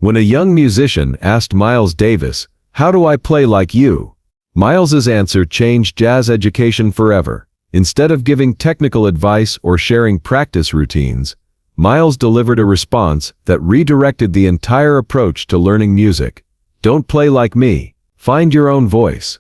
When a young musician asked Miles Davis, "How do I play like you?" Miles's answer changed jazz education forever. Instead of giving technical advice or sharing practice routines, Miles delivered a response that redirected the entire approach to learning music. "Don't play like me. Find your own voice."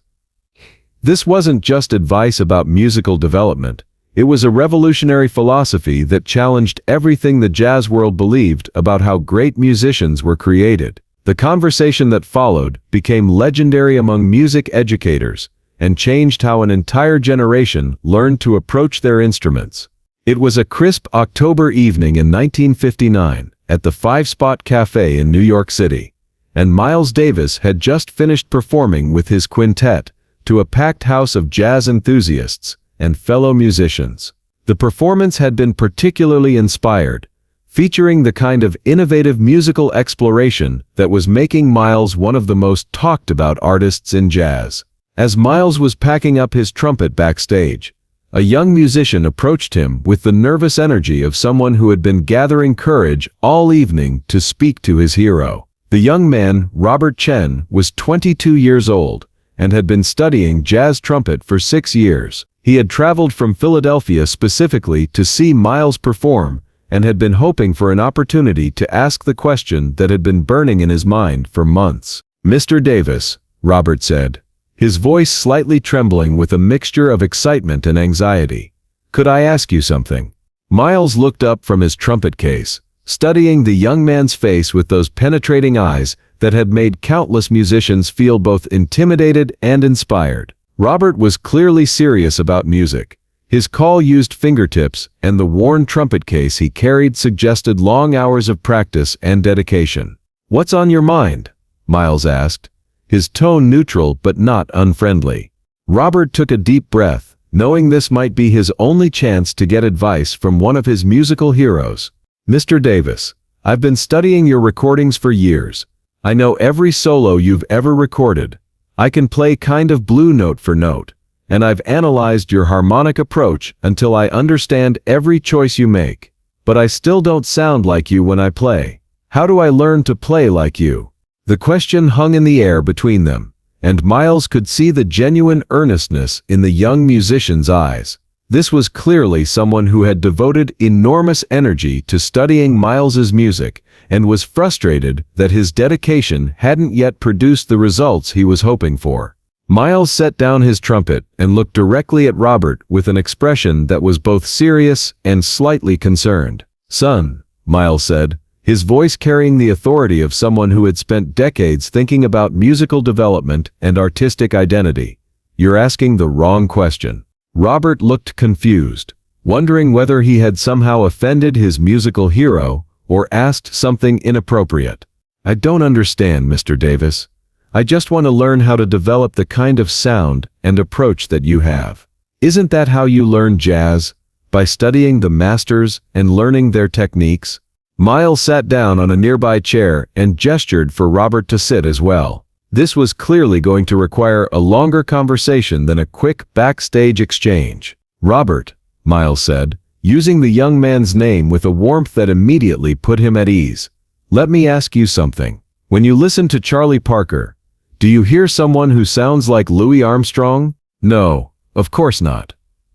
This wasn't just advice about musical development. It was a revolutionary philosophy that challenged everything the jazz world believed about how great musicians were created. The conversation that followed became legendary among music educators and changed how an entire generation learned to approach their instruments. It was a crisp October evening in 1959 at the Five Spot Cafe in New York City, and Miles Davis had just finished performing with his quintet to a packed house of jazz enthusiasts and fellow musicians. The performance had been particularly inspired, featuring the kind of innovative musical exploration that was making Miles one of the most talked about artists in jazz. As Miles was packing up his trumpet backstage, a young musician approached him with the nervous energy of someone who had been gathering courage all evening to speak to his hero. The young man, Robert Chen, was 22 years old and had been studying jazz trumpet for 6 years. He had traveled from Philadelphia specifically to see Miles perform and had been hoping for an opportunity to ask the question that had been burning in his mind for months. "Mr. Davis," Robert said, his voice slightly trembling with a mixture of excitement and anxiety, "could I ask you something?" Miles looked up from his trumpet case, studying the young man's face with those penetrating eyes that had made countless musicians feel both intimidated and inspired. Robert was clearly serious about music. His call-used fingertips and the worn trumpet case he carried suggested long hours of practice and dedication. "What's on your mind?" Miles asked, his tone neutral but not unfriendly. Robert took a deep breath, knowing this might be his only chance to get advice from one of his musical heroes. "Mr. Davis, I've been studying your recordings for years. I know every solo you've ever recorded. I can play kind of blue note for note, and I've analyzed your harmonic approach until I understand every choice you make. But I still don't sound like you when I play. How do I learn to play like you?" The question hung in the air between them, and Miles could see the genuine earnestness in the young musician's eyes. This was clearly someone who had devoted enormous energy to studying Miles's music and was frustrated that his dedication hadn't yet produced the results he was hoping for. Miles set down his trumpet and looked directly at Robert with an expression that was both serious and slightly concerned. "Son," Miles said, his voice carrying the authority of someone who had spent decades thinking about musical development and artistic identity, "you're asking the wrong question." Robert looked confused, wondering whether he had somehow offended his musical hero or asked something inappropriate. "I don't understand, Mr. Davis. I just want to learn how to develop the kind of sound and approach that you have. Isn't that how you learn jazz? By studying the masters and learning their techniques?" Miles sat down on a nearby chair and gestured for Robert to sit as well. This was clearly going to require a longer conversation than a quick backstage exchange. "Robert," Miles said, using the young man's name with a warmth that immediately put him at ease, "let me ask you something. When you listen to Charlie Parker, do you hear someone who sounds like Louis Armstrong?" "No, of course not,"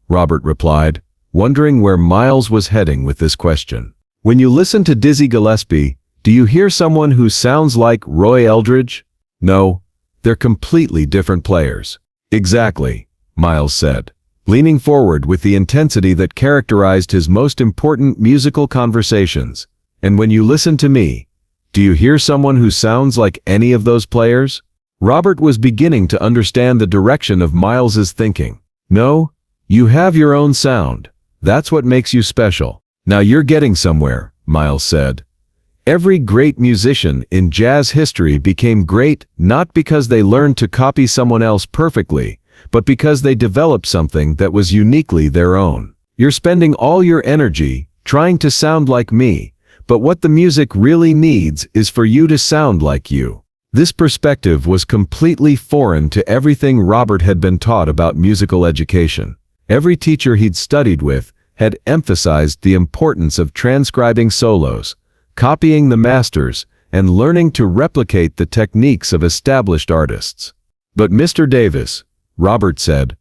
Robert replied, wondering where Miles was heading with this question. "When you listen to Dizzy Gillespie, do you hear someone who sounds like Roy Eldridge?" "No, they're completely different players." "Exactly," Miles said, leaning forward with the intensity that characterized his most important musical conversations. "And when you listen to me, do you hear someone who sounds like any of those players?" Robert was beginning to understand the direction of Miles's thinking. "No, you have your own sound. That's what makes you special." "Now you're getting somewhere," Miles said. "Every great musician in jazz history became great not because they learned to copy someone else perfectly, but because they developed something that was uniquely their own. You're spending all your energy trying to sound like me, but what the music really needs is for you to sound like you." This perspective was completely foreign to everything Robert had been taught about musical education. Every teacher he'd studied with had emphasized the importance of transcribing solos, copying the masters, and learning to replicate the techniques of established artists. "But Mr. Davis," Robert said,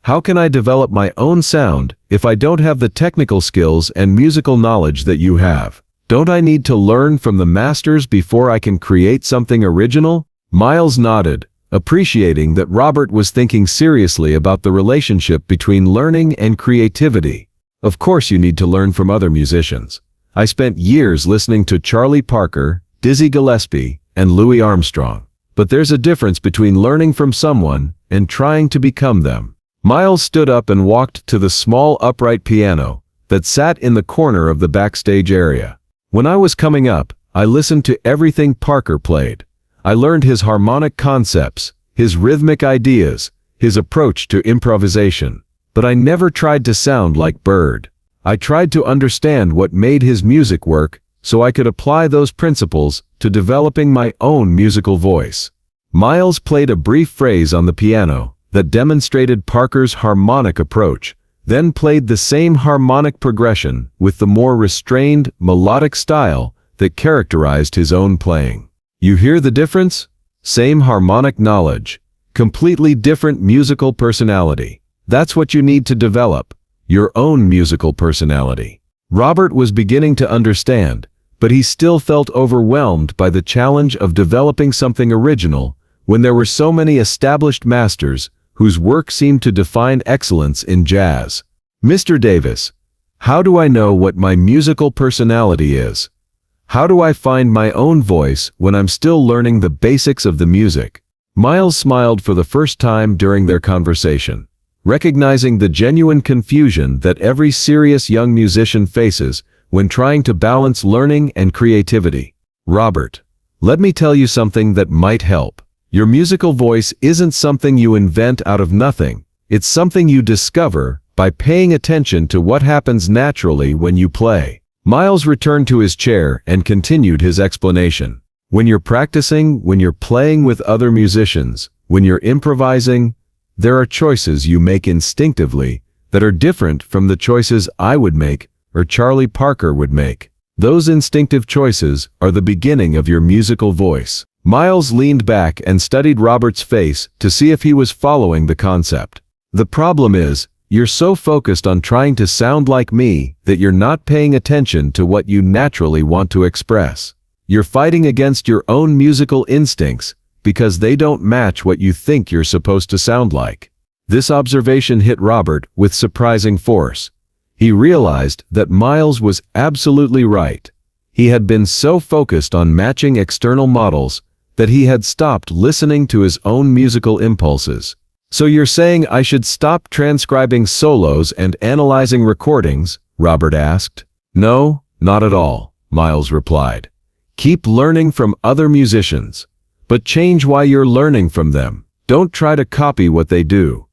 "how can I develop my own sound if I don't have the technical skills and musical knowledge that you have? Don't I need to learn from the masters before I can create something original?" Miles nodded, appreciating that Robert was thinking seriously about the relationship between learning and creativity. "Of course you need to learn from other musicians. I spent years listening to Charlie Parker, Dizzy Gillespie, and Louis Armstrong. But there's a difference between learning from someone and trying to become them." Miles stood up and walked to the small upright piano that sat in the corner of the backstage area. "When I was coming up, I listened to everything Parker played. I learned his harmonic concepts, his rhythmic ideas, his approach to improvisation. But I never tried to sound like Bird. I tried to understand what made his music work so I could apply those principles to developing my own musical voice." Miles played a brief phrase on the piano that demonstrated Parker's harmonic approach, then played the same harmonic progression with the more restrained, melodic style that characterized his own playing. "You hear the difference? Same harmonic knowledge, completely different musical personality. That's what you need to develop, your own musical personality." Robert was beginning to understand, but he still felt overwhelmed by the challenge of developing something original when there were so many established masters whose work seemed to define excellence in jazz. "Mr. Davis, how do I know what my musical personality is? How do I find my own voice when I'm still learning the basics of the music?" Miles smiled for the first time during their conversation, recognizing the genuine confusion that every serious young musician faces when trying to balance learning and creativity. "Robert, let me tell you something that might help. Your musical voice isn't something you invent out of nothing. It's something you discover by paying attention to what happens naturally when you play." Miles returned to his chair and continued his explanation. "When you're practicing, when you're playing with other musicians, when you're improvising, there are choices you make instinctively that are different from the choices I would make or Charlie Parker would make. Those instinctive choices are the beginning of your musical voice." Miles leaned back and studied Robert's face to see if he was following the concept. "The problem is, you're so focused on trying to sound like me that you're not paying attention to what you naturally want to express. You're fighting against your own musical instincts because they don't match what you think you're supposed to sound like." This observation hit Robert with surprising force. He realized that Miles was absolutely right. He had been so focused on matching external models that he had stopped listening to his own musical impulses. "So you're saying I should stop transcribing solos and analyzing recordings?" Robert asked. "No, not at all," Miles replied. "Keep learning from other musicians, but change why you're learning from them. Don't try to copy what they do.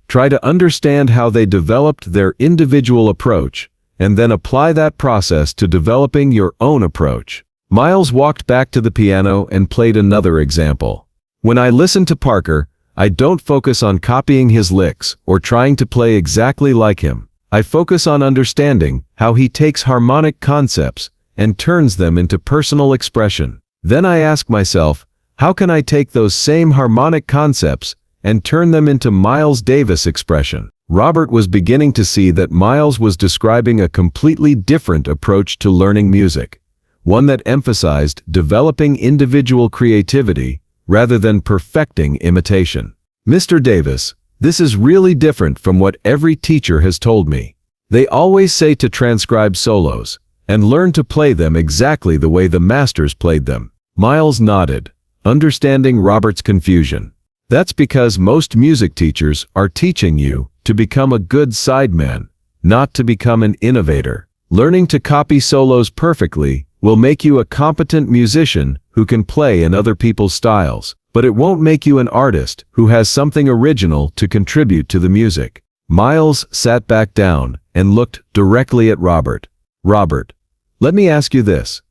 Try to understand how they developed their individual approach, and then apply that process to developing your own approach." Miles walked back to the piano and played another example. "When I listen to Parker, I don't focus on copying his licks or trying to play exactly like him. I focus on understanding how he takes harmonic concepts and turns them into personal expression. Then I ask myself, how can I take those same harmonic concepts and turn them into Miles Davis expression?" Robert was beginning to see that Miles was describing a completely different approach to learning music, one that emphasized developing individual creativity rather than perfecting imitation. "Mr. Davis, this is really different from what every teacher has told me. They always say to transcribe solos and learn to play them exactly the way the masters played them." Miles nodded, understanding Robert's confusion. "That's because most music teachers are teaching you to become a good sideman, not to become an innovator. Learning to copy solos perfectly will make you a competent musician who can play in other people's styles, but it won't make you an artist who has something original to contribute to the music." Miles sat back down and looked directly at Robert. "Robert, let me ask you this.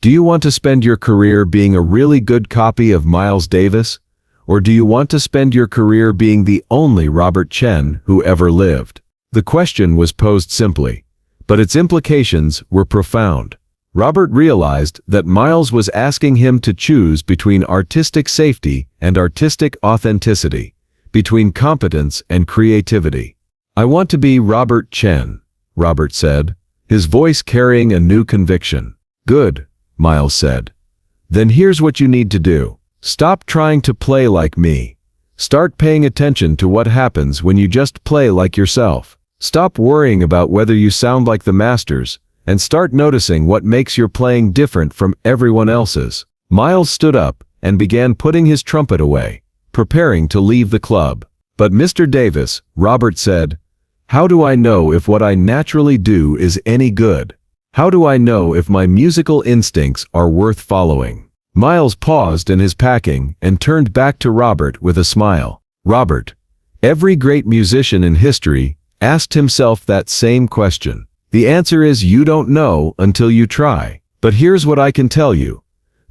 Do you want to spend your career being a really good copy of Miles Davis? Or do you want to spend your career being the only Robert Chen who ever lived?" The question was posed simply, but its implications were profound. Robert realized that Miles was asking him to choose between artistic safety and artistic authenticity, between competence and creativity. "I want to be Robert Chen," Robert said, his voice carrying a new conviction. "Good," Miles said. "Then here's what you need to do. Stop trying to play like me. Start paying attention to what happens when you just play like yourself. Stop worrying about whether you sound like the masters, and start noticing what makes your playing different from everyone else's." Miles stood up and began putting his trumpet away, preparing to leave the club. "But Mr. Davis," Robert said, "how do I know if what I naturally do is any good? How do I know if my musical instincts are worth following?" Miles paused in his packing and turned back to Robert with a smile. "Robert, every great musician in history asked himself that same question. The answer is you don't know until you try. But here's what I can tell you.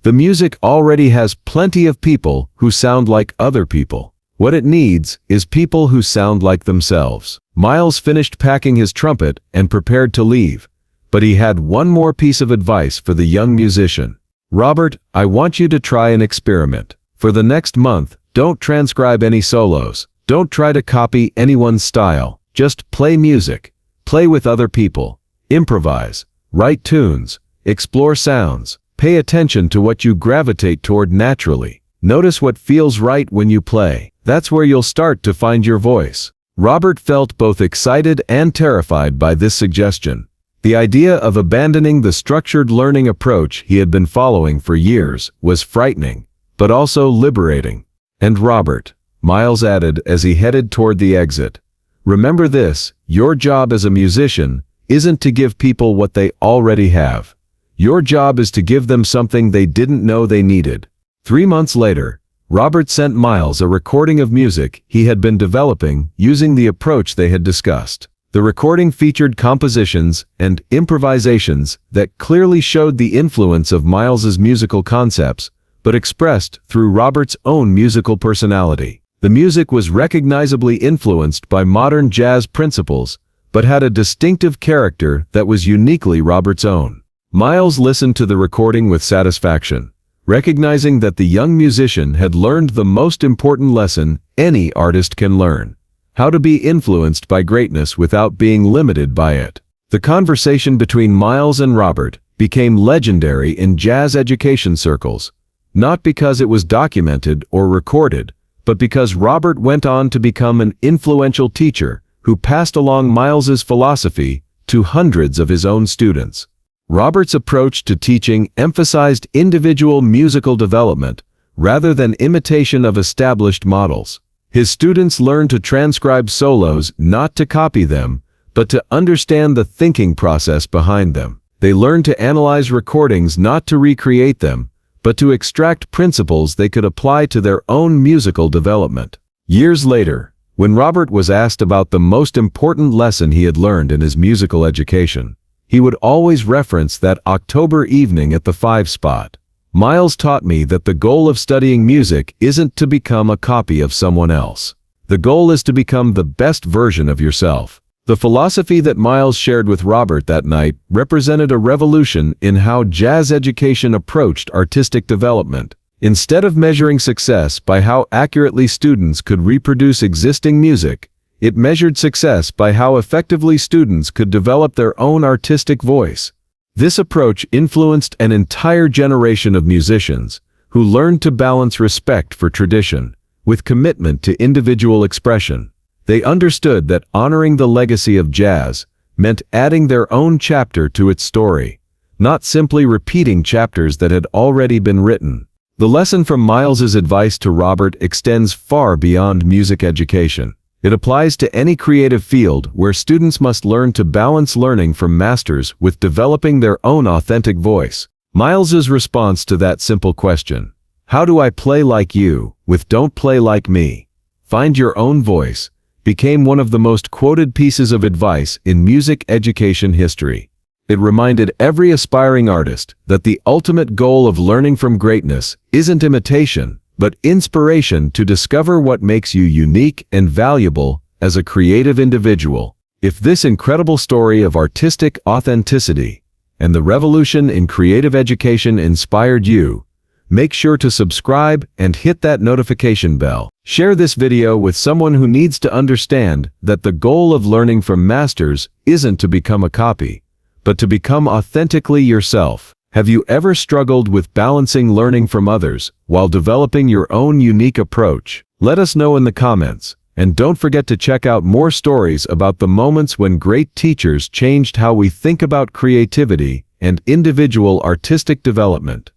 The music already has plenty of people who sound like other people. What it needs is people who sound like themselves." Miles finished packing his trumpet and prepared to leave, but he had one more piece of advice for the young musician. "Robert, I want you to try an experiment. For the next month, don't transcribe any solos. Don't try to copy anyone's style. Just play music. Play with other people. Improvise. Write tunes. Explore sounds. Pay attention to what you gravitate toward naturally. Notice what feels right when you play. That's where you'll start to find your voice." Robert felt both excited and terrified by this suggestion. The idea of abandoning the structured learning approach he had been following for years was frightening, but also liberating. "And Robert," Miles added as he headed toward the exit, "remember this, your job as a musician isn't to give people what they already have. Your job is to give them something they didn't know they needed." 3 months later, Robert sent Miles a recording of music he had been developing using the approach they had discussed. The recording featured compositions and improvisations that clearly showed the influence of Miles's musical concepts, but expressed through Robert's own musical personality. The music was recognizably influenced by modern jazz principles, but had a distinctive character that was uniquely Robert's own. Miles listened to the recording with satisfaction, recognizing that the young musician had learned the most important lesson any artist can learn: how to be influenced by greatness without being limited by it. The conversation between Miles and Robert became legendary in jazz education circles, not because it was documented or recorded, but because Robert went on to become an influential teacher who passed along Miles's philosophy to hundreds of his own students. Robert's approach to teaching emphasized individual musical development rather than imitation of established models. His students learned to transcribe solos not to copy them, but to understand the thinking process behind them. They learned to analyze recordings not to recreate them, but to extract principles they could apply to their own musical development. Years later, when Robert was asked about the most important lesson he had learned in his musical education, he would always reference that October evening at the 5 Spot. "Miles taught me that the goal of studying music isn't to become a copy of someone else. The goal is to become the best version of yourself." The philosophy that Miles shared with Robert that night represented a revolution in how jazz education approached artistic development. Instead of measuring success by how accurately students could reproduce existing music, it measured success by how effectively students could develop their own artistic voice. This approach influenced an entire generation of musicians who learned to balance respect for tradition with commitment to individual expression. They understood that honoring the legacy of jazz meant adding their own chapter to its story, not simply repeating chapters that had already been written. The lesson from Miles's advice to Robert extends far beyond music education. It applies to any creative field where students must learn to balance learning from masters with developing their own authentic voice. Miles's response to that simple question, "How do I play like you, with don't play like me? Find your own voice," became one of the most quoted pieces of advice in music education history. It reminded every aspiring artist that the ultimate goal of learning from greatness isn't imitation, but inspiration to discover what makes you unique and valuable as a creative individual. If this incredible story of artistic authenticity and the revolution in creative education inspired you, make sure to subscribe and hit that notification bell. Share this video with someone who needs to understand that the goal of learning from masters isn't to become a copy, but to become authentically yourself. Have you ever struggled with balancing learning from others while developing your own unique approach? Let us know in the comments, and don't forget to check out more stories about the moments when great teachers changed how we think about creativity and individual artistic development.